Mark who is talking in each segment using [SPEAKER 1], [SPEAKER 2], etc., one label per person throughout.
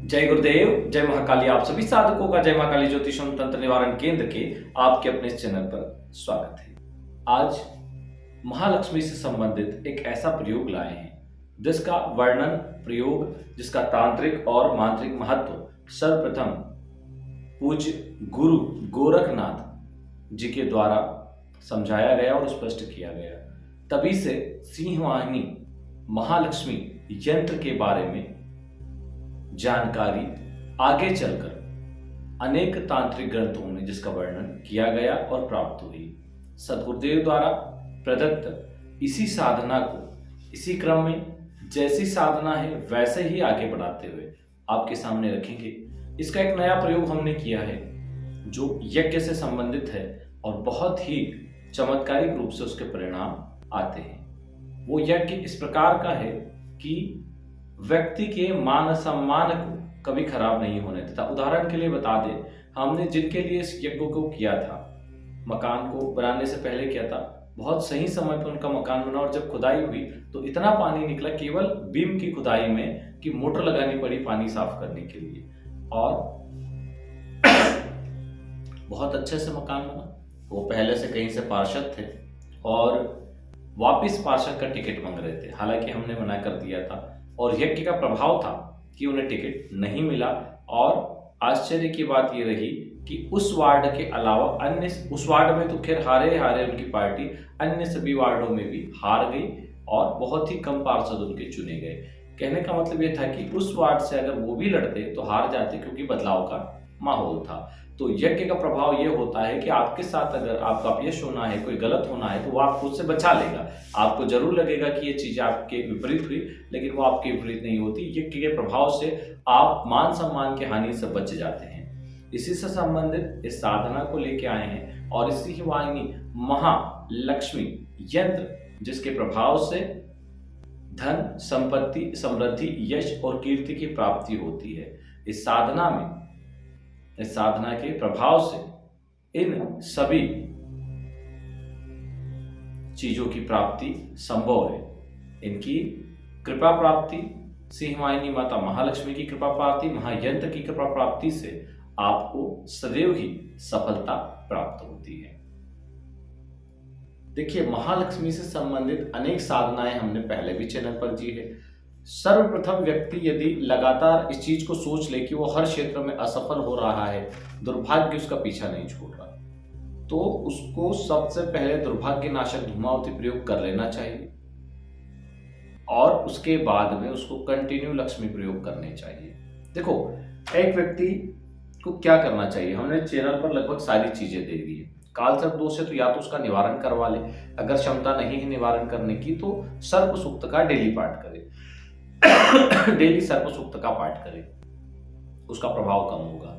[SPEAKER 1] जय गुरुदेव, जय महाकाली। आप सभी साधकों का जय महाकाली ज्योतिष एवं तंत्र निवारण केंद्र के आपके अपने इस चैनल पर स्वागत है। आज महालक्ष्मी से संबंधित एक ऐसा प्रयोग लाए हैं जिसका वर्णन, प्रयोग, जिसका तांत्रिक और मांत्रिक महत्व सर्वप्रथम पूज्य गुरु गोरखनाथ जी के द्वारा समझाया गया और स्पष्ट किया गया। तभी से सिंहवाहिनी महालक्ष्मी यंत्र के बारे में जानकारी आगे चलकर अनेक तांत्रिक ग्रंथों में जिसका वर्णन किया गया और प्राप्त हुई। सद्गुरुदेव द्वारा प्रदत्त इसी साधना को इसी क्रम में जैसी साधना है वैसे ही आगे बढ़ाते हुए आपके सामने रखेंगे। इसका एक नया प्रयोग हमने किया है जो यज्ञ से संबंधित है और बहुत ही चमत्कारिक रूप से उसके परिणाम आते हैं। वो यज्ञ इस प्रकार का है कि व्यक्ति के मान सम्मान को कभी खराब नहीं होने देता। उदाहरण के लिए बता दें, हमने जिनके लिए इस यज्ञ को किया था, मकान को बनाने से पहले किया था, बहुत सही समय पर उनका मकान बना और जब खुदाई हुई तो इतना पानी निकला केवल बीम की खुदाई में कि मोटर लगानी पड़ी पानी साफ करने के लिए, और बहुत अच्छे से मकान बना। वो पहले से कहीं से पार्षद थे और वापिस पार्षद का टिकट मांग रहे थे, हालांकि हमने मना कर दिया था और यज्ञ का प्रभाव था कि उन्हें टिकट नहीं मिला। और आश्चर्य की बात यह रही कि उस वार्ड के अलावा अन्य, उस वार्ड में तो खैर हारे उनकी पार्टी, अन्य सभी वार्डों में भी हार गई और बहुत ही कम पार्षद उनके चुने गए। कहने का मतलब यह था कि उस वार्ड से अगर वो भी लड़ते तो हार जाते, क्योंकि बदलाव का माहौल था। तो यज्ञ का प्रभाव यह होता है कि आपके साथ अगर आपका अपयश होना है, कोई गलत होना है, तो वो आपको उससे बचा लेगा। आपको जरूर लगेगा कि ये चीज आपके विपरीत हुई, लेकिन वो आपके विपरीत नहीं होती। यज्ञ के प्रभाव से आप मान सम्मान की हानि से बच जाते हैं। इसी से संबंधित इस साधना को लेके आए हैं और इसी ही वाहिनी महालक्ष्मी यंत्र जिसके प्रभाव से धन, संपत्ति, समृद्धि, यश और कीर्ति की प्राप्ति होती है। इस साधना के प्रभाव से इन सभी चीजों की प्राप्ति संभव है। इनकी कृपा प्राप्ति, सिंहवाहिनी माता महालक्ष्मी की कृपा प्राप्ति, महायंत्र की कृपा प्राप्ति से आपको सदैव ही सफलता प्राप्त होती है। देखिए, महालक्ष्मी से संबंधित अनेक साधनाएं हमने पहले भी चैनल पर दी है। सर्वप्रथम व्यक्ति यदि लगातार इस चीज को सोच ले कि वो हर क्षेत्र में असफल हो रहा है, दुर्भाग्य उसका पीछा नहीं छोड़ रहा, तो उसको सबसे पहले दुर्भाग्य नाशक धूमावती प्रयोग कर लेना चाहिए और उसके बाद में उसको कंटिन्यू लक्ष्मी प्रयोग करने चाहिए। देखो, एक व्यक्ति को क्या करना चाहिए, हमने चैनल पर लगभग सारी चीजें दे दी है। काल सर्प दोष है तो या तो उसका निवारण करवा ले, अगर क्षमता नहीं है निवारण करने की तो सर्प सूक्त का डेली पाठ करे। डेली सर्प सूक्त का पाठ करे, उसका प्रभाव कम होगा।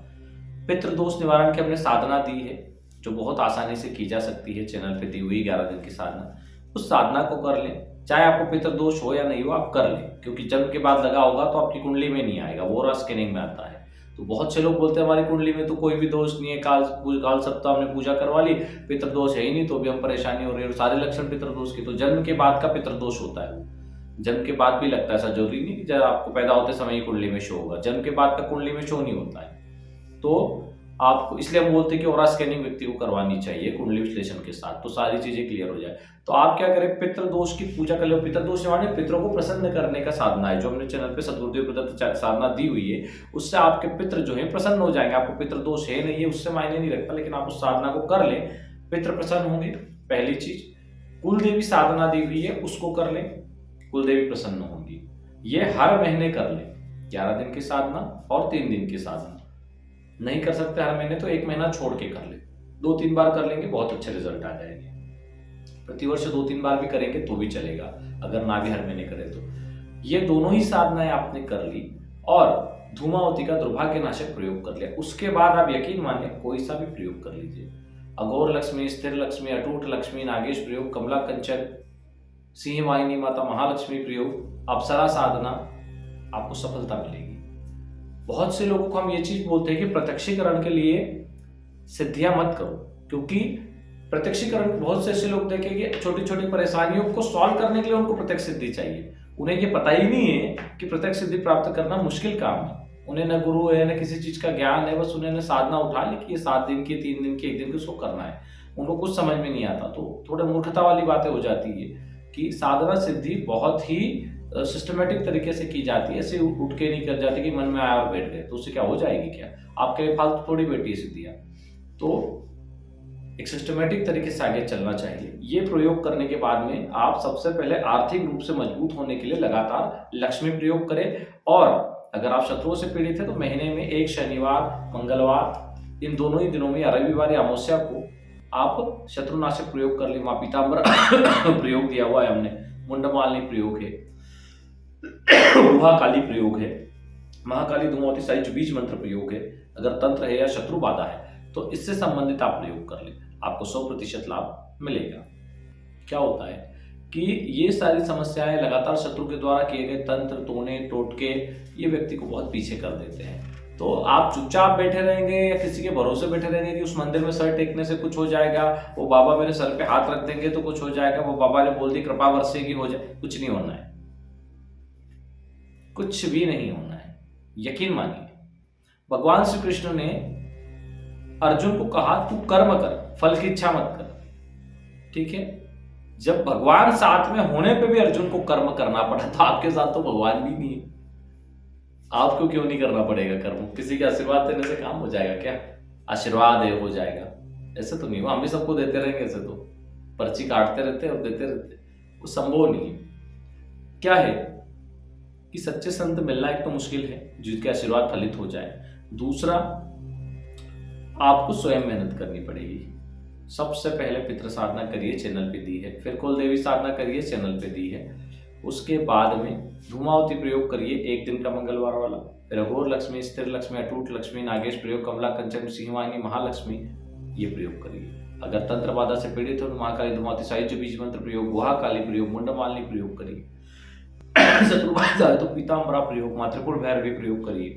[SPEAKER 1] पितृ दोष निवारण की हमने साधना दी है जो बहुत आसानी से की जा सकती है, चैनल पे दी हुई 11 दिन की साधना। उस साधना को कर लें, चाहे आपको पितृ दोष हो या नहीं हो, आप कर लें, क्योंकि जन्म के बाद लगा होगा तो आपकी कुंडली में नहीं आएगा, वो स्कैनिंग में आता है। तो बहुत से लोग बोलते हैं हमारी कुंडली में तो कोई भी दोष नहीं है, काल सप्ताह हमने पूजा करवा ली, पितृ दोष है ही नहीं, तो भी हम परेशानी हो रही है, सारे लक्षण पितृ दोष की। तो जन्म के बाद का पितृ दोष होता है, जन्म के बाद भी लगता है, ऐसा जरूरी नहीं कि जब आपको पैदा होते समय ही कुंडली में शो होगा, जन्म के बाद का कुंडली में शो नहीं होता है। तो आपको, इसलिए हम बोलते हैं कि ऑरा स्कैनिंग व्यक्ति को करवानी चाहिए कुंडली विश्लेषण के साथ, तो सारी चीजें क्लियर हो जाए। तो आप क्या करें, पितृ दोष की पूजा कर लो। पितृ दोष निवारण पितरों को प्रसन्न करने का साधना है जो हमने चैनल पे सद्गुरुदेव प्रदत्त साधना दी हुई है। उससे आपके पितृ जो है प्रसन्न हो जाएंगे। आपको पितृ दोष है नहीं है उससे मायने नहीं रखता, लेकिन आप उस साधना को कर लें, पितृ प्रसन्न होंगे। पहली चीज, कुलदेवी साधना दी हुई है उसको कर लें, कुलदेवी प्रसन्न होंगी। ये हर महीने कर लें, 11 दिन की साधना और 3 दिन की साधना। नहीं कर सकते हर महीने तो 1 महीना छोड़ के कर ले, 2-3 बार कर लेंगे, बहुत अच्छे रिजल्ट आ जाएंगे। प्रतिवर्ष 2-3 बार भी करेंगे तो भी चलेगा, अगर ना भी हर महीने करें तो। ये दोनों ही साधनाएं आपने कर ली और धूमावती का दुर्भाग्य नाशक प्रयोग कर लिया। उसके बाद आप यकीन मानिए कोई सा भी प्रयोग कर लीजिए, अघोर लक्ष्मी, स्थिर लक्ष्मी, अटूट लक्ष्मी, नागेश प्रयोग, कमला कंचन, सिंहवाहिनी माता महालक्ष्मी प्रयोग, अप्सरा साधना, आपको सफलता मिलेगी। बहुत से लोगों को हम ये चीज बोलते हैं कि प्रत्यक्षीकरण के लिए सिद्धियां मत करो, क्योंकि प्रत्यक्षीकरण, बहुत से ऐसे लोग देखेंगे छोटी छोटी परेशानियों को सॉल्व करने के लिए उनको प्रत्यक्ष सिद्धि चाहिए। उन्हें ये पता ही नहीं है कि प्रत्यक्ष सिद्धि प्राप्त करना मुश्किल काम है। उन्हें न गुरु है न किसी चीज का ज्ञान है, बस उन्होंने साधना उठा ली कि ये 7 दिन की, 3 दिन की, 1 दिन की उसको करना है। उनको कुछ समझ में नहीं आता, तो थोड़ा मूर्खता वाली बातें हो जाती है कि साधना सिद्धि बहुत ही सिस्टमेटिक तरीके से की जाती है, ऐसे उठ के नहीं कर जाती कि मन में आया और बैठ गए, तो उससे क्या हो जाएगी क्या? आपके लिए फालतू थोड़ी बैठी है सिद्धियां। तो एक सिस्टमेटिक तरीके से आगे चलना चाहिए। ये प्रयोग करने के बाद में आप सबसे पहले आर्थिक रूप से मजबूत होने के लिए लगातार लक्ष्मी प्रयोग करें, और अगर आप शत्रुओं से पीड़ित है तो महीने में एक शनिवार, मंगलवार, इन दोनों ही दिनों में या रविवार या अमावस्या को आप शत्रुनाशक प्रयोग कर ली। माँ पीताम्बर प्रयोग दिया हुआ है हमने, मुंडमालिनी प्रयोग है, महाकाली प्रयोग है, महाकाली धूमावती साइज बीज मंत्र प्रयोग है। अगर तंत्र है या शत्रु बाधा है तो इससे संबंधित आप प्रयोग कर ले, आपको 100% लाभ मिलेगा। क्या होता है कि ये सारी समस्याएं लगातार शत्रु के द्वारा किए गए तंत्र, टोने, टोटके ये व्यक्ति को बहुत पीछे कर देते हैं। तो आप चुपचाप बैठे रहेंगे या किसी के भरोसे बैठे रहेंगे कि उस मंदिर में सर टेकने से कुछ हो जाएगा, वो बाबा मेरे सर पे हाथ रख देंगे तो कुछ हो जाएगा, वो बाबा ने बोल दी कृपा बरसेगी हो जाए, कुछ नहीं होना है, कुछ भी नहीं होना है। यकीन मानिए, भगवान श्री कृष्ण ने अर्जुन को कहा तू कर्म कर, फल की इच्छा मत कर। ठीक है, जब भगवान साथ में होने पे भी अर्जुन को कर्म करना पड़ा, तो आपके साथ तो भगवान भी नहीं है, आपको क्यों नहीं करना पड़ेगा कर्म? किसी के आशीर्वाद देने से काम हो जाएगा क्या? आशीर्वाद है हो जाएगा, ऐसे तो नहीं हो। हम भी सबको देते रहेंगे, ऐसे तो पर्ची काटते रहते और देते रहते, वो संभव नहीं है। क्या है कि सच्चे संत मिलना एक तो मुश्किल है जिनके आशीर्वाद फलित हो जाए, दूसरा आपको स्वयं मेहनत करनी पड़ेगी। सबसे पहले पितृ साधना करिए, चैनल पे दी है, फिर कुल देवी साधना करिए, चैनल पे दी है, उसके बाद में धूमावती प्रयोग करिए 1 दिन का मंगलवार वाला, फिर अघोर लक्ष्मी, स्थिर लक्ष्मी, अटूट लक्ष्मी, नागेश प्रयोग, कमला कंचन, सिंहवाहिनी, महालक्ष्मि ये प्रयोग करिए। अगर तंत्र बाधा से पीड़ित हो तो महाकाली धूमावती साहित्य बीज मंत्र प्रयोग, गुहाकाली प्रयोग, मुंडमालिनी प्रयोग करिए। शत्रु बाधा है तो पीताम्बरा प्रयोग, मातृकुल भैरवी प्रयोग करिए।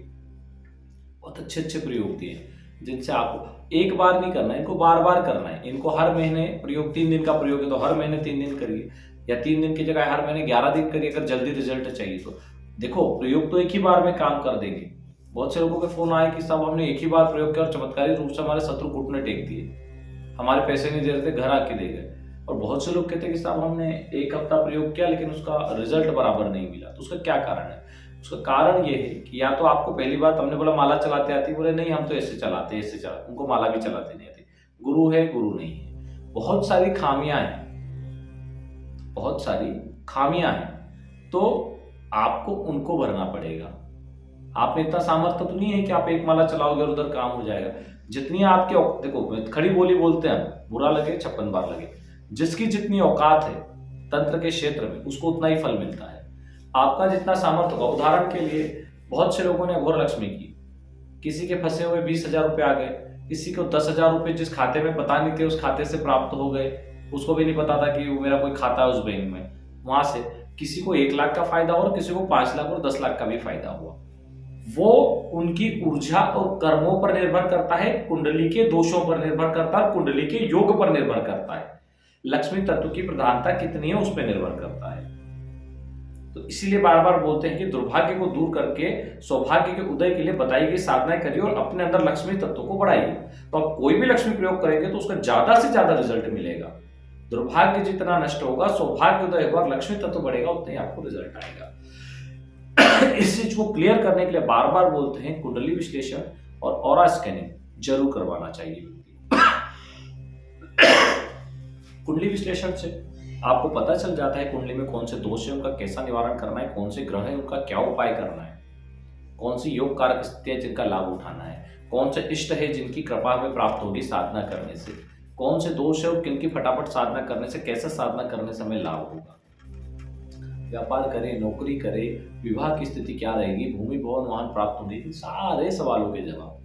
[SPEAKER 1] बहुत अच्छे अच्छे प्रयोग दिए जिनसे आपको एक बार नहीं करना है, इनको बार बार करना है। इनको हर महीने प्रयोग, 3 दिन का प्रयोग है तो हर महीने 3 दिन करिए, या 3 दिन की जगह हर महीने 11 दिन करिए अगर जल्दी रिजल्ट चाहिए तो। देखो, प्रयोग तो एक ही बार में काम कर देंगे। बहुत से लोगों के फोन आए कि साहब हमने एक ही बार प्रयोग किया और चमत्कारी रूप से हमारे शत्रु घुटने टेक दिए, हमारे पैसे नहीं दे रहे थे, घर आके दे गए। और बहुत से लोग कहते हैं कि साहब हमने 1 हफ्ता प्रयोग किया लेकिन उसका रिजल्ट बराबर नहीं मिला। तो उसका क्या कारण है? उसका कारण ये है कि या तो आपको पहली बात हमने बोला माला चलाते आती, बोले नहीं हम तो ऐसे चलाते, ऐसे चलाते, उनको माला भी चलाते नहीं आती। गुरु है, गुरु नहीं है, बहुत सारी खामियां हैं, बहुत सारी खामियां हैं, तो आपको उनको भरना पड़ेगा। आप में इतना सामर्थ्य तो नहीं है कि आप एक माला चलाओगे और उधर काम हो जाएगा। जितनी आपके देखो, खड़ी बोली बोलते हैं, बुरा लगे 56 बार लगे, जिसकी जितनी औकात है तंत्र के क्षेत्र में उसको उतना ही फल मिलता है। आपका जितना सामर्थ्य होगा, उदाहरण के लिए बहुत से लोगों ने अघोर लक्ष्मी की, किसी के फंसे हुए 20,000 रुपए आ गए, किसी को 10,000 रुपए जिस खाते में पता नहीं थे उस खाते से प्राप्त हो गए, उसको भी नहीं पता था कि मेरा कोई खाता है उस बैंक में, वहां से किसी को 1 लाख का फायदा हुआ और किसी को 5 लाख और 10 लाख का भी फायदा हुआ। वो उनकी ऊर्जा और कर्मों पर निर्भर करता है, कुंडली के दोषों पर निर्भर करता है, कुंडली के योग पर निर्भर करता है, लक्ष्मी तत्व की प्रधानता कितनी है उस पर निर्भर करता है। तो इसीलिए बार बार बोलते हैं कि दुर्भाग्य को दूर करके सौभाग्य के उदय के लिए बताई गई साधनाएं करिए और अपने अंदर लक्ष्मी तत्व को बढ़ाइए। तो आप कोई भी लक्ष्मी प्रयोग करेंगे तो उसका ज्यादा से ज्यादा रिजल्ट मिलेगा। दुर्भाग्य जितना नष्ट होगा, सौभाग्य उदय होगा और लक्ष्मी तत्व बढ़ेगा, उतना ही आपको रिजल्ट आएगा। इस चीज को क्लियर करने के लिए बार बार बोलते हैं कुंडली विश्लेषण और ऑरा स्कैनिंग जरूर करवाना चाहिए। कुंडली विश्लेषण से आपको पता चल जाता है कुंडली में कौन से दोष है, उनका कैसा निवारण करना है, कौन से ग्रह है उनका क्या उपाय करना है, कौन सी योग कारक स्थितियां जिनका लाभ उठाना है, कौन से इष्ट है जिनकी कृपा हमें प्राप्त होगी साधना करने से, कौन से दोष है और किनकी फटाफट साधना करने से, कैसे साधना करने से हमें लाभ होगा। व्यापार करें, नौकरी करें, विवाह की स्थिति क्या रहेगी, भूमि भवन वाहन प्राप्त होंगे, इन सारे सवालों के जवाब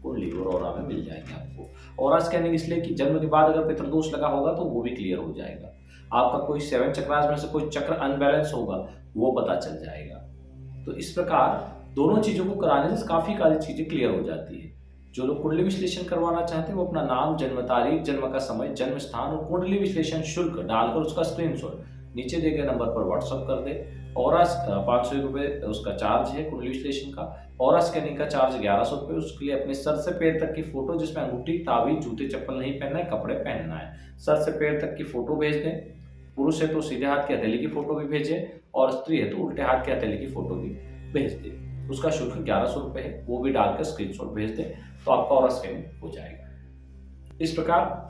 [SPEAKER 1] कुंडली और ऑरा में मिल जाएंगे आपको। ऑरा स्कैनिंग इसलिए कि जन्म के बाद अगर पितृदोष लगा होगा तो वो भी क्लियर हो जाएगा। आपका कोई 7 चक्रास में से कोई चक्र अनबैलेंस होगा वो पता चल जाएगा। तो इस प्रकार दोनों चीजों को कराने से काफी सारी चीजें क्लियर हो जाती है। जो लोग कुंडली विश्लेषण करवाना चाहते हैं वो अपना नाम, जन्म तारीख, जन्म का समय, जन्म स्थान और कुंडली विश्लेषण शुल्क डालकर उसका स्क्रीनशॉट नीचे दिए गए नंबर पर व्हाट्सएप कर दे। ऑरा 500 रुपये उसका चार्ज है कुंडली विश्लेषण का। ऑरा स्कैनिंग का चार्ज 1100 रुपये। उसके लिए अपने सर से पैर तक की फोटो जिसमें अंगूठी, ताबीज, जूते, चप्पल नहीं पहनना है, कपड़े पहनना है। सर से पैर तक की फोटो भेज दें। पुरुष है तो सीधे हाथ की हथेली की फोटो भी भेजें और स्त्री है तो उल्टे हाथ की हथेली की फोटो भी भेज दें। उसका शुल्क 1100 रुपये है, वो भी डालकर स्क्रीनशॉट भेज दें तो आपका ऑरा स्कैनिंग हो जाएगा। इस प्रकार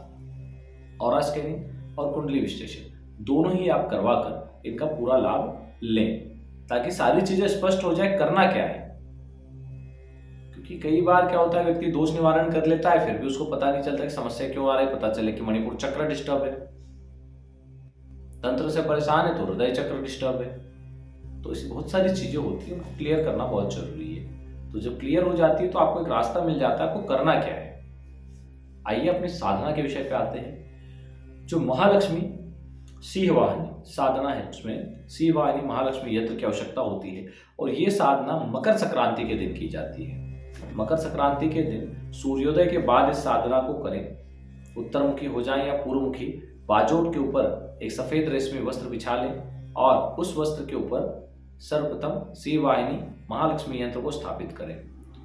[SPEAKER 1] ऑरा स्कैनिंग और कुंडली विश्लेषण दोनों ही आप करवा कर इनका पूरा लाभ लें ताकि सारी चीजें स्पष्ट हो जाए करना क्या है। क्योंकि कई बार क्या होता है, व्यक्ति दोष निवारण कर लेता है फिर भी उसको पता नहीं चलता कि समस्या क्यों आ रही। पता चले कि मणिपुर चक्र डिस्टर्ब है, तंत्र से परेशान है तो हृदय चक्र डिस्टर्ब है। तो ऐसी बहुत सारी चीजें होती है, उनको क्लियर करना बहुत जरूरी है। तो जब क्लियर हो जाती है तो आपको एक रास्ता मिल जाता है आपको करना क्या है। आइए अपनी साधना के विषय पे आते हैं। जो महालक्ष्मी सिंह वाहिनी साधना है उसमें सिंह वाहिनी महालक्ष्मी यंत्र की आवश्यकता होती है और ये साधना मकर संक्रांति के दिन की जाती है। मकर संक्रांति के दिन सूर्योदय के बाद इस साधना को करें। उत्तरमुखी हो जाएं या पूर्वमुखी, बाजोट के ऊपर एक सफेद रेशमी वस्त्र बिछा लें और उस वस्त्र के ऊपर सर्वप्रथम सिंह वाहिनी महालक्ष्मी यंत्र को स्थापित करें।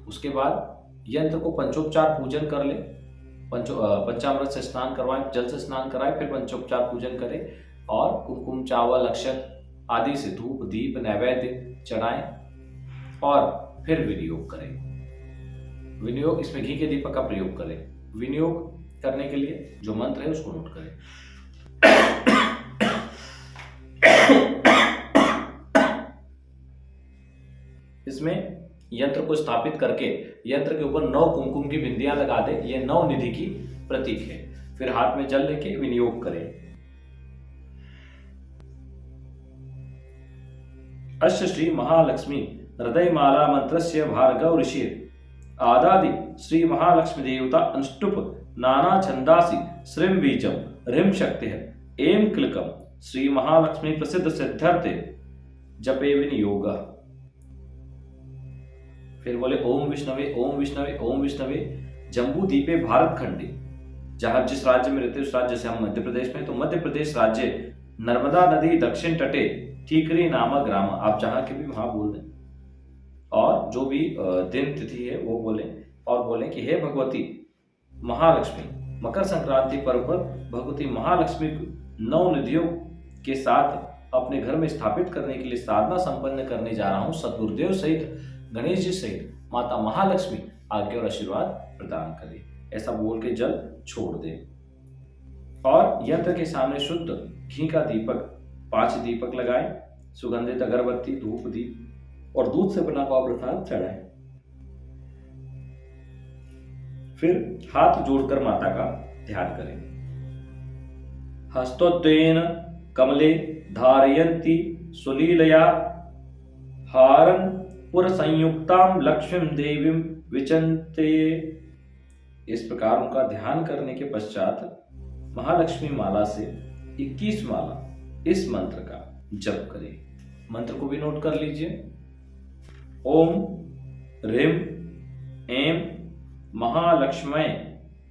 [SPEAKER 1] उसके बाद यंत्र को पंचोपचार पूजन कर लें। पंचामृत से स्नान करवाएं, जल से स्नान कराएं, फिर पंचोपचार पूजन करें और कुमकुम, चावल, अक्षत आदि से धूप, दीप, नैवेद्य चढ़ाएं और फिर विनियोग करें। विनियोग, इसमें घी के दीपक का प्रयोग करें। विनियोग करने के लिए जो मंत्र है उसको नोट करें। इसमें यंत्र को स्थापित करके यंत्र के ऊपर 9 कुमकुम की बिंदियां लगा दे। ये 9 निधि की प्रतीक है। फिर हाथ में जल लेके विनियोग करें। अश्य श्री महालक्ष्मी हृदय माला मंत्रस्य भार्गव ऋषि आदादि श्री महालक्ष्मी देवता अनुष्टुप नाना छंदासी श्रीम बीजम ह्रीम शक्ति एम क्लिकम श्री महालक्ष्मी प्रसिद्ध सिद्धार्थे जपे विनियोग। फिर बोले ओम विष्णवे ओम विष्णवे ओम विष्णवे जम्बू द्वीपे भारत खंडे। जहां जिस राज्य में रहते उस राज्य से हम मध्य प्रदेश में, तो मध्य प्रदेश राज्य नर्मदा नदी दक्षिण तटे ठीकरी नामक ग्राम, आप जहां के भी वहां बोल दें और जो भी दिन तिथि है वो बोले और बोले कि हे भगवती महालक्ष्मी, मकर संक्रांति पर्व पर भगवती महालक्ष्मी को 9 निधियों के साथ अपने घर में स्थापित करने के लिए साधना संपन्न करने जा रहा हूं। सदगुरुदेव सहित, गणेश जी सहित माता महालक्ष्मी आज्ञा और आशीर्वाद प्रदान करे। ऐसा बोल के जल छोड़ दे और यंत्र के सामने शुद्ध घी का दीपक 5 दीपक लगाएं। सुगंधित अगरबत्ती, धूप, दीप और दूध से बना हुआ प्रसाद चढ़ाएं। फिर हाथ जोड़कर माता का ध्यान करें। हस्तोद्वेन कमले धारयन्ती सुलीलया हारन पुर संयुक्ताम लक्ष्मीं देवीं विचंते। इस प्रकार उनका ध्यान करने के पश्चात महालक्ष्मी माला से 21 माला इस मंत्र का जप करें। मंत्र को भी नोट कर लीजिए। ओम ह्रीं ऐं महालक्ष्म्यै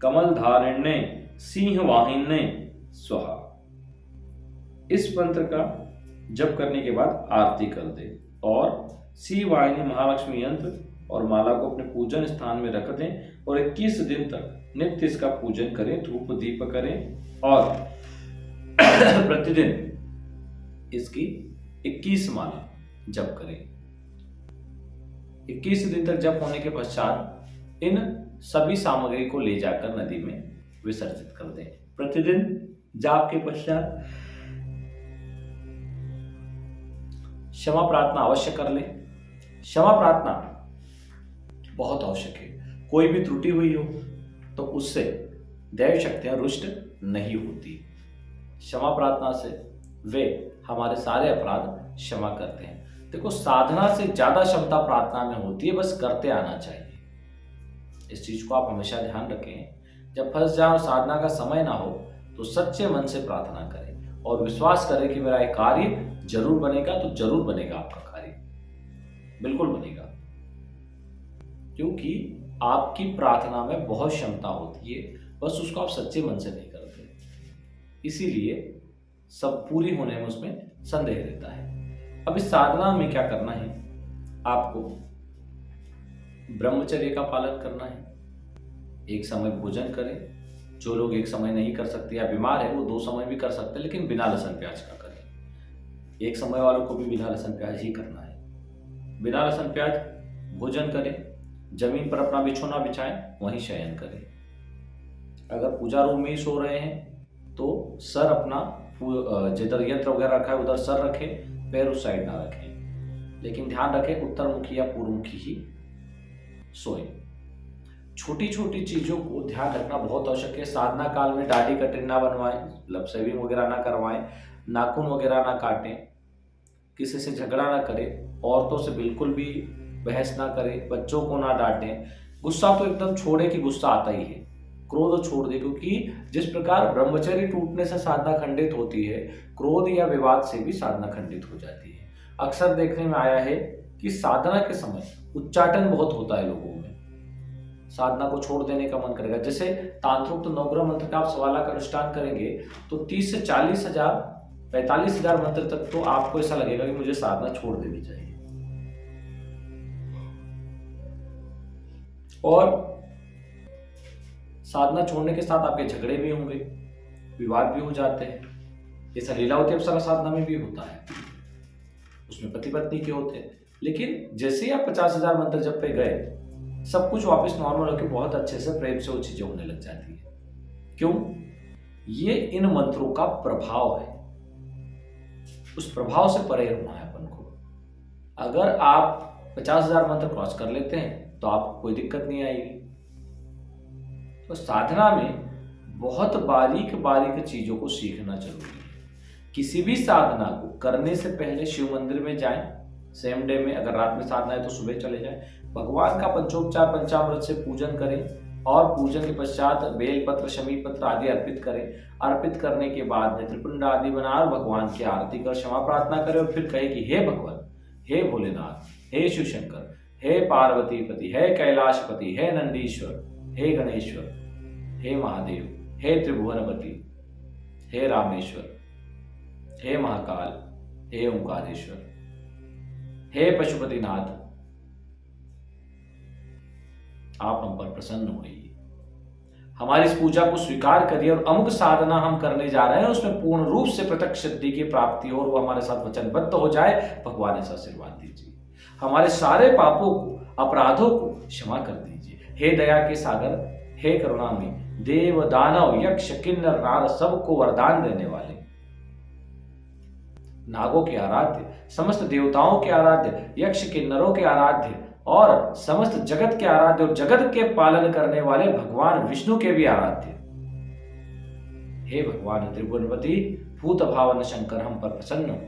[SPEAKER 1] कमलधारिण्यै सिंहवाहिन्यै स्वाहा। इस मंत्र का जप करने के बाद आरती कर दे और सिंह वाहिनी महालक्ष्मी यंत्र और माला को अपने पूजन स्थान में रख दें और 21 दिन तक नित्य इसका पूजन करें, धूप दीप करें और प्रतिदिन इसकी 21 माला जप करें। 21 दिन तक जप होने के पश्चात इन सभी सामग्री को ले जाकर नदी में विसर्जित कर दें। प्रतिदिन जाप के पश्चात क्षमा प्रार्थना अवश्य कर ले। क्षमा प्रार्थना बहुत आवश्यक है। कोई भी त्रुटि हुई हो तो उससे दैव शक्तियां रुष्ट नहीं होती। क्षमा प्रार्थना से वे हमारे सारे अपराध क्षमा करते हैं। देखो, साधना से ज्यादा क्षमता प्रार्थना में होती है, बस करते आना चाहिए। इस चीज को आप हमेशा ध्यान रखें। जब फंस जाओ, साधना का समय ना हो, तो सच्चे मन से प्रार्थना करें और विश्वास करें कि मेरा एक कार्य जरूर बनेगा। तो जरूर बनेगा, आपका कार्य बिल्कुल बनेगा, क्योंकि आपकी प्रार्थना में बहुत क्षमता होती है, बस उसको आप सच्चे मन से नहीं करते। इसीलिए सब पूरी होने में उसमें संदेह रहता है। अब इस साधना में क्या करना है, आपको ब्रह्मचर्य का पालन करना है, एक समय भोजन करें। जो लोग एक समय नहीं कर सकते या बीमार है वो 2 समय भी कर सकते हैं, लेकिन बिना लहसुन प्याज का करें। एक समय वालों को भी बिना लहसुन प्याज ही करना है। बिना लहसुन प्याज भोजन करें, जमीन पर अपना बिछौना बिछाएं, वहीं शयन करें। अगर पूजा रूम में ही सो रहे हैं तो सर अपना जिधर यंत्र वगैरह रखा है उधर सर रखें, पैर उस साइड ना रखें, लेकिन ध्यान रखें उत्तरमुखी या पूर्वमुखी ही सोए। छोटी छोटी चीजों को ध्यान रखना बहुत आवश्यक है। साधना काल में दाढ़ी कटिंग ना बनवाएं, लब शेविंग वगैरह ना करवाएं, नाखून वगैरह ना काटें, किसी से झगड़ा ना करें, औरतों से बिल्कुल भी बहस ना करें, बच्चों को ना डांटें। गुस्सा तो एकदम छोड़े कि गुस्सा आता ही है, क्रोध छोड़ दे, क्योंकि जिस प्रकार ब्रह्मचर्य टूटने से साधना खंडित होती है, क्रोध या विवाद से भी साधना खंडित हो जाती है। अक्सर देखने में आया है कि साधना के समय उच्चाटन बहुत होता है लोगों में, साधना को छोड़ देने का मन करेगा। जैसे तांत्रिक तो नवग्रह मंत्र का आप 1.25 लाख अनुष्ठान करेंगे तो 30 से 40 हजार 45 हजार मंत्र तक तो आपको ऐसा लगेगा कि मुझे साधना छोड़ देनी चाहिए। और साधना छोड़ने के साथ आपके झगड़े भी होंगे, विवाद भी हो जाते हैं। ऐसा लीलावती अप्सरा साधना में भी होता है, उसमें पति पत्नी के होते हैं। लेकिन जैसे ही आप 50,000 मंत्र जप पे गए, सब कुछ वापस नॉर्मल होकर बहुत अच्छे से प्रेम से वो चीजें होने लग जाती है। क्यों? ये इन मंत्रों का प्रभाव है, उस प्रभाव से परे रहना है अपन को। अगर आप 50,000 मंत्र क्रॉस कर लेते हैं तो आपको कोई दिक्कत नहीं आएगी। तो साधना में बहुत बारीक बारीक चीजों को सीखना जरूरी है। किसी भी साधना को करने से पहले शिव मंदिर में जाएं, सेम डे में, अगर रात में साधना है तो सुबह चले जाएं, भगवान का पंचोपचार पंचामृत से पूजन करें और पूजन के पश्चात बेलपत्र शमी पत्र आदि अर्पित करें। अर्पित करने के बाद नेत्रपिंड आदि बनाकर भगवान की आरती कर क्षमा प्रार्थना करें और फिर कहे कि हे भगवान, हे भोलेनाथ, हे शिव शंकर, हे पार्वतीपति, हे कैलाशपति, हे नंदीश्वर, हे गणेश्वर, हे महादेव, हे त्रिभुवनपति, हे रामेश्वर, हे महाकाल, हे ओंकारेश्वर, हे पशुपतिनाथ, आप हम पर प्रसन्न होइए, हमारी इस पूजा को स्वीकार करिए और अमुक साधना हम करने जा रहे हैं उसमें पूर्ण रूप से प्रत्यक्ष सिद्धि की प्राप्ति हो और वो हमारे साथ वचनबद्ध हो जाए। भगवान ऐसा आशीर्वाद दीजिए, हमारे सारे पापों को, अपराधों को क्षमा कर दीजिए। हे दया के सागर, हे करुणामय, देव दानव यक्ष किन्नर नार सबको वरदान देने वाले, नागों के आराध्य, समस्त देवताओं के आराध्य, यक्ष किन्नरों के आराध्य और समस्त जगत के आराध्य और जगत के पालन करने वाले भगवान विष्णु के भी आराध्य, हे भगवान त्रिभुवनपति भूत भावन शंकर, हम पर प्रसन्न हो।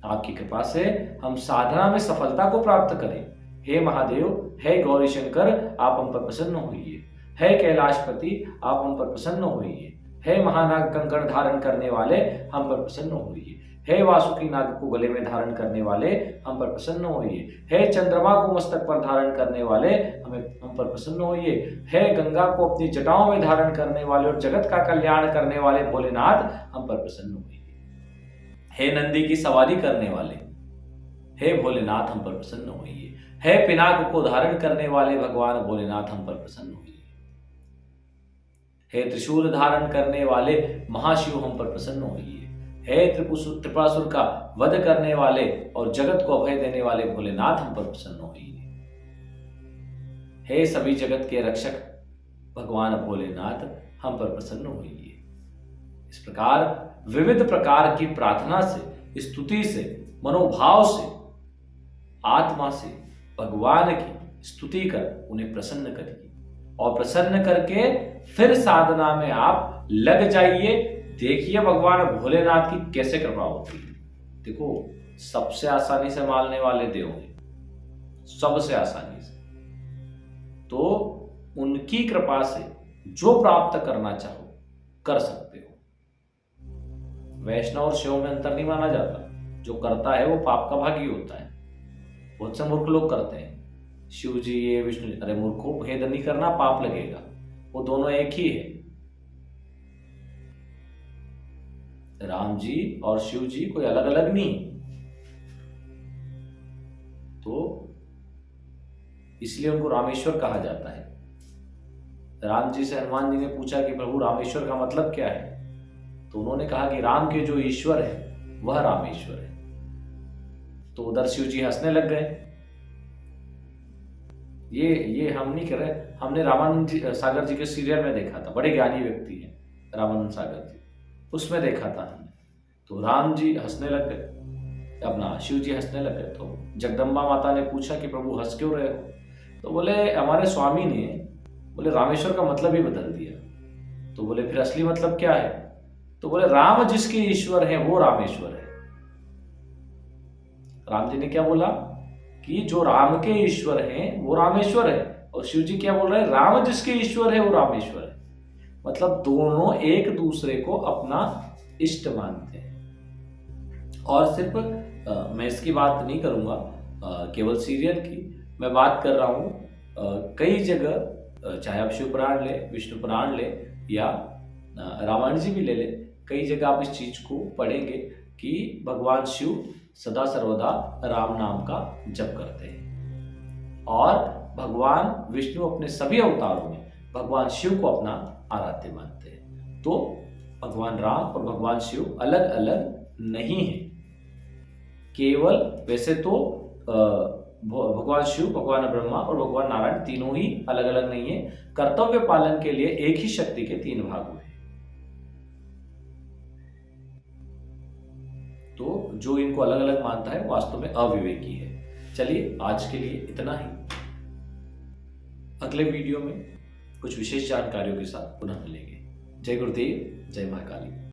[SPEAKER 1] आपकी कृपा से हम साधना में सफलता को प्राप्त करें। हे महादेव, हे गौरी शंकर, आप हम पर प्रसन्न होइए। हे कैलाशपति, आप हम पर प्रसन्न होइए। हे महानाग कंकण धारण करने वाले, हम पर प्रसन्न होइए। हे वासुकी नाग को गले में धारण करने वाले, हम पर प्रसन्न होइए। हे चंद्रमा को मस्तक पर धारण करने वाले, हम पर प्रसन्न होइए। हे गंगा को अपनी जटाओं में धारण करने वाले और जगत का कल्याण करने वाले भोलेनाथ, हम पर प्रसन्न होइए। हे नंदी की सवारी करने वाले, हे भोलेनाथ, हम पर प्रसन्न होइए। हे पिनाक को धारण करने वाले भगवान भोलेनाथ, हम पर प्रसन्न होइए। हे त्रिशूल धारण करने वाले महाशिव, हम पर प्रसन्न होइए। हे त्रिपुरासुर का वध करने वाले और जगत को अभय देने वाले भोलेनाथ, हम पर प्रसन्न होइए। हे सभी जगत के रक्षक भगवान भोलेनाथ, हम पर प्रसन्न होइए। इस प्रकार विविध प्रकार की प्रार्थना से, स्तुति से, मनोभाव से, आत्मा से भगवान की स्तुति कर उन्हें प्रसन्न करिए और प्रसन्न करके फिर साधना में आप लग जाइए। देखिए भगवान भोलेनाथ की कैसे कृपा होती है। देखो, सबसे आसानी से मानने वाले देव हैं, सबसे आसानी से। तो उनकी कृपा से जो प्राप्त करना चाहो कर सकते हो। वैष्णव और शिव में अंतर नहीं माना जाता। जो करता है वो पाप का भागी होता है। बहुत से मूर्ख लोग करते हैं, शिव जी ये विष्णु जी, अरे मूर्खों, भेद नहीं करना, पाप लगेगा। वो दोनों एक ही है। राम जी और शिव जी कोई अलग अलग नहीं, तो इसलिए उनको रामेश्वर कहा जाता है। राम जी से हनुमान जी ने पूछा कि प्रभु रामेश्वर का मतलब क्या है, तो उन्होंने कहा कि राम के जो ईश्वर है वह रामेश्वर है। तो उधर शिव जी हंसने लग गए। ये हम नहीं कर रहे, हमने रामानंद सागर जी के सीरियल में देखा था, बड़े ज्ञानी व्यक्ति हैं रामानंद सागर जी, उसमें देखा था हमने। तो राम जी हंसने लग गए, अपना शिव जी हंसने लग गए। तो जगदम्बा माता ने पूछा कि प्रभु हंस क्यों रहे हो, तो बोले हमारे स्वामी ने बोले रामेश्वर का मतलब ही बदल दिया। तो बोले फिर असली मतलब क्या है, तो बोले राम जिसके ईश्वर है वो रामेश्वर है। राम जी ने क्या बोला कि जो राम के ईश्वर हैं वो रामेश्वर है, और शिव जी क्या बोल रहे हैं, राम जिसके ईश्वर है वो रामेश्वर है। मतलब दोनों एक दूसरे को अपना इष्ट मानते हैं। और सिर्फ मैं इसकी बात नहीं करूंगा केवल सीरियल की, मैं बात कर रहा हूं कई जगह, चाहे आप शिव पुराण ले, विष्णु पुराण ले, या रामायण जी भी ले ले, कई जगह आप इस चीज को पढ़ेंगे कि भगवान शिव सदा सर्वदा राम नाम का जप करते हैं, और भगवान विष्णु अपने सभी अवतारों में भगवान शिव को अपना आराध्य मानते हैं। तो भगवान राम और भगवान शिव अलग अलग नहीं है। केवल वैसे तो भगवान शिव, भगवान ब्रह्मा और भगवान नारायण तीनों ही अलग अलग नहीं है, कर्तव्य पालन के लिए एक ही शक्ति के तीन भाग हुए। तो जो इनको अलग अलग मानता है वास्तव में अविवेकी है। चलिए आज के लिए इतना ही। अगले वीडियो में कुछ विशेष जानकारियों के साथ पुनः मिलेंगे। जय गुरुदेव, जय महाकाली।